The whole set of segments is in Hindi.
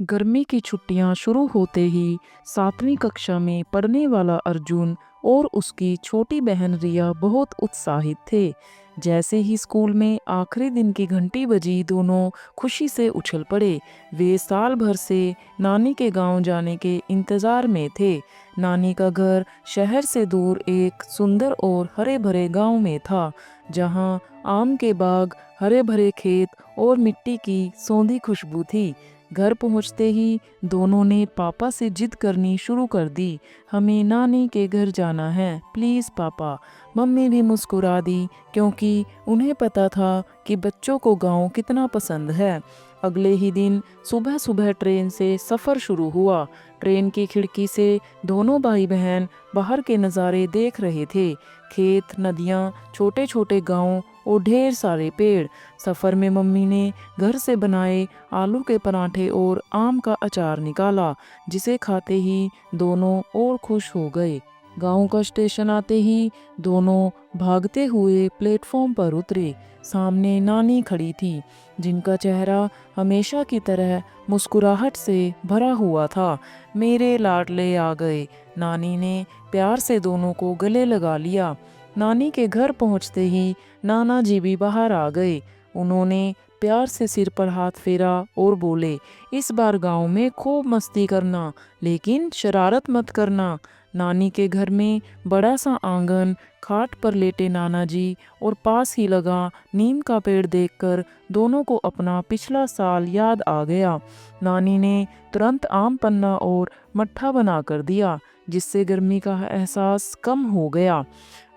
गर्मी की छुट्टियां शुरू होते ही 7वीं कक्षा में पढ़ने वाला अर्जुन और उसकी छोटी बहन रिया बहुत उत्साहित थे। जैसे ही स्कूल में आखिरी दिन की घंटी बजी, दोनों खुशी से उछल पड़े। वे साल भर से नानी के गांव जाने के इंतज़ार में थे। नानी का घर शहर से दूर एक सुंदर और हरे भरे गांव में था, जहां आम के बाग, हरे भरे खेत और मिट्टी की सौंधी खुशबू थी। घर पहुंचते ही दोनों ने पापा से जिद करनी शुरू कर दी। हमें नानी के घर जाना है, प्लीज़ पापा। मम्मी भी मुस्कुरा दी, क्योंकि उन्हें पता था कि बच्चों को गांव कितना पसंद है। अगले ही दिन सुबह सुबह ट्रेन से सफ़र शुरू हुआ। ट्रेन की खिड़की से दोनों भाई बहन बाहर के नज़ारे देख रहे थे। खेत, नदियाँ, छोटे छोटे गांव और ढेर सारे पेड़। सफ़र में मम्मी ने घर से बनाए आलू के पराठे और आम का अचार निकाला, जिसे खाते ही दोनों और खुश हो गए। गांव का स्टेशन आते ही दोनों भागते हुए प्लेटफॉर्म पर उतरे। सामने नानी खड़ी थी, जिनका चेहरा हमेशा की तरह मुस्कुराहट से भरा हुआ था। मेरे लाडले आ गए। नानी ने प्यार से दोनों को गले लगा लिया। नानी के घर पहुंचते ही नाना जी भी बाहर आ गए। उन्होंने प्यार से सिर पर हाथ फेरा और बोले, इस बार गांव में खूब मस्ती करना, लेकिन शरारत मत करना। नानी के घर में बड़ा सा आंगन, खाट पर लेटे नाना जी और पास ही लगा नीम का पेड़ देखकर दोनों को अपना पिछला साल याद आ गया। नानी ने तुरंत आम पन्ना और मट्ठा बना कर दिया, जिससे गर्मी का एहसास कम हो गया।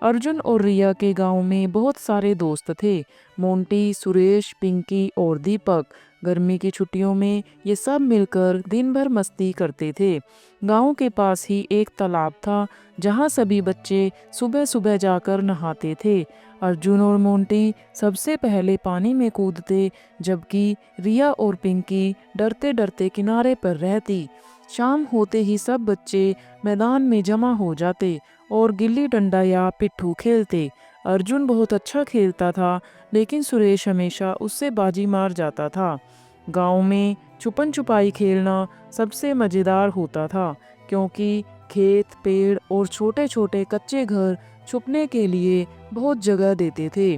अर्जुन और रिया के गांव में बहुत सारे दोस्त थे, मोंटी, सुरेश, पिंकी और दीपक। गर्मी की छुट्टियों में ये सब मिलकर दिन भर मस्ती करते थे। गांव के पास ही एक तालाब था, जहां सभी बच्चे सुबह सुबह जाकर नहाते थे। अर्जुन और मोंटी सबसे पहले पानी में कूदते, जबकि रिया और पिंकी डरते डरते किनारे पर रहती। शाम होते ही सब बच्चे मैदान में जमा हो जाते और गिल्ली डंडा या पिट्ठू खेलते। अर्जुन बहुत अच्छा खेलता था, लेकिन सुरेश हमेशा उससे बाजी मार जाता था। गांव में छुपन छुपाई खेलना सबसे मज़ेदार होता था, क्योंकि खेत, पेड़ और छोटे छोटे कच्चे घर छुपने के लिए बहुत जगह देते थे।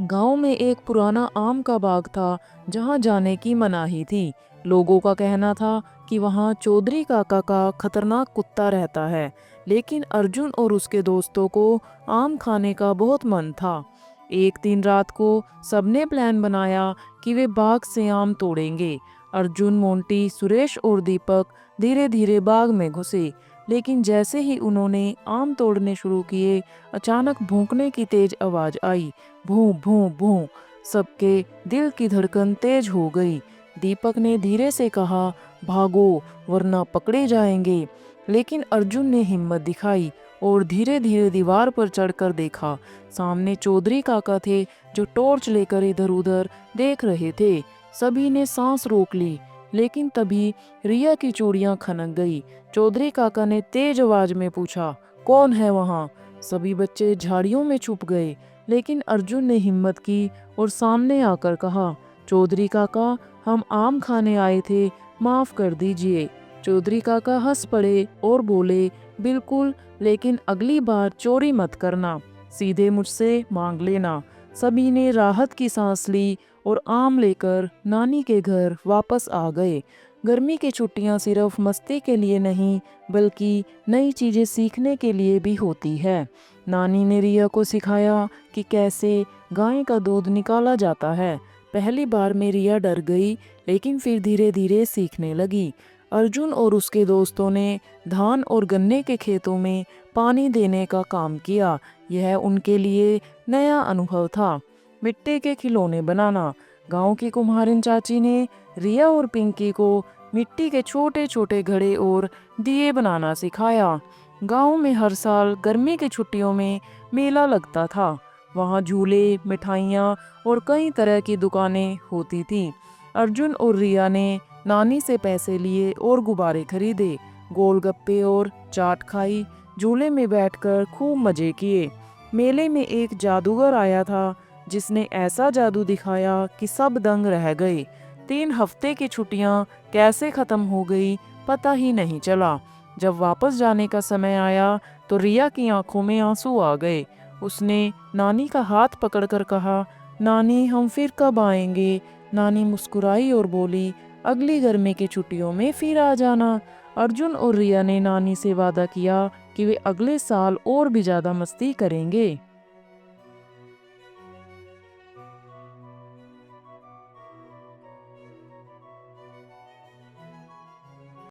गांव में एक पुराना आम का बाग था, जहां जाने की मनाही थी। लोगों का कहना था कि वहां चौधरी काका का खतरनाक कुत्ता रहता है, लेकिन अर्जुन और उसके दोस्तों को आम खाने का बहुत मन था। एक दिन रात को सबने प्लान बनाया कि वे बाग से आम तोड़ेंगे। अर्जुन, मोंटी, सुरेश और दीपक धीरे धीरे बाग में घुसे, लेकिन जैसे ही उन्होंने आम तोड़ने शुरू किए, अचानक भौंकने की तेज आवाज आई। भूं भूं भूं। सबके दिल की धड़कन तेज हो गई। दीपक ने धीरे से कहा, भागो वरना पकड़े जाएंगे। लेकिन अर्जुन ने हिम्मत दिखाई और धीरे धीरे दीवार पर चढ़कर देखा। सामने चौधरी काका थे, जो टॉर्च लेकर इधर उधर देख रहे थे। सभी ने सांस रोक ली, लेकिन तभी रिया की चूड़ियां खनक गई। चौधरी काका ने तेज आवाज में पूछा, कौन है वहाँ? सभी बच्चे झाड़ियों में छुप गए, लेकिन अर्जुन ने हिम्मत की और सामने आकर कहा, चौधरी काका, हम आम खाने आए थे, माफ कर दीजिए। चौधरी काका हंस पड़े और बोले, बिल्कुल, लेकिन अगली बार चोरी मत करना, सीधे मुझसे मांग लेना। सभी ने राहत की सांस ली और आम लेकर नानी के घर वापस आ गए। गर्मी की छुट्टियां सिर्फ मस्ती के लिए नहीं, बल्कि नई चीज़ें सीखने के लिए भी होती है। नानी ने रिया को सिखाया कि कैसे गाय का दूध निकाला जाता है। पहली बार में रिया डर गई, लेकिन फिर धीरे धीरे सीखने लगी। अर्जुन और उसके दोस्तों ने धान और गन्ने के खेतों में पानी देने का काम किया। यह उनके लिए नया अनुभव था। मिट्टी के खिलौने बनाना। गांव की कुम्हारिन चाची ने रिया और पिंकी को मिट्टी के छोटे छोटे घड़े और दिए बनाना सिखाया। गांव में हर साल गर्मी की छुट्टियों में मेला लगता था। वहाँ झूले, मिठाइयाँ और कई तरह की दुकानें होती थीं। अर्जुन और रिया ने नानी से पैसे लिए और गुब्बारे खरीदे, गोलगप्पे और चाट खाई, झूले में बैठकर खूब मजे किए। मेले में एक जादूगर आया था, जिसने ऐसा जादू दिखाया कि सब दंग रह गए। 3 हफ्ते की छुट्टियां कैसे ख़त्म हो गई पता ही नहीं चला। जब वापस जाने का समय आया तो रिया की आंखों में आंसू आ गए। उसने नानी का हाथ पकड़कर कहा, नानी हम फिर कब आएंगे? नानी मुस्कुराई और बोली, अगली गर्मी की छुट्टियों में फिर आ जाना। अर्जुन और रिया ने नानी से वादा किया कि वे अगले साल और भी ज़्यादा मस्ती करेंगे।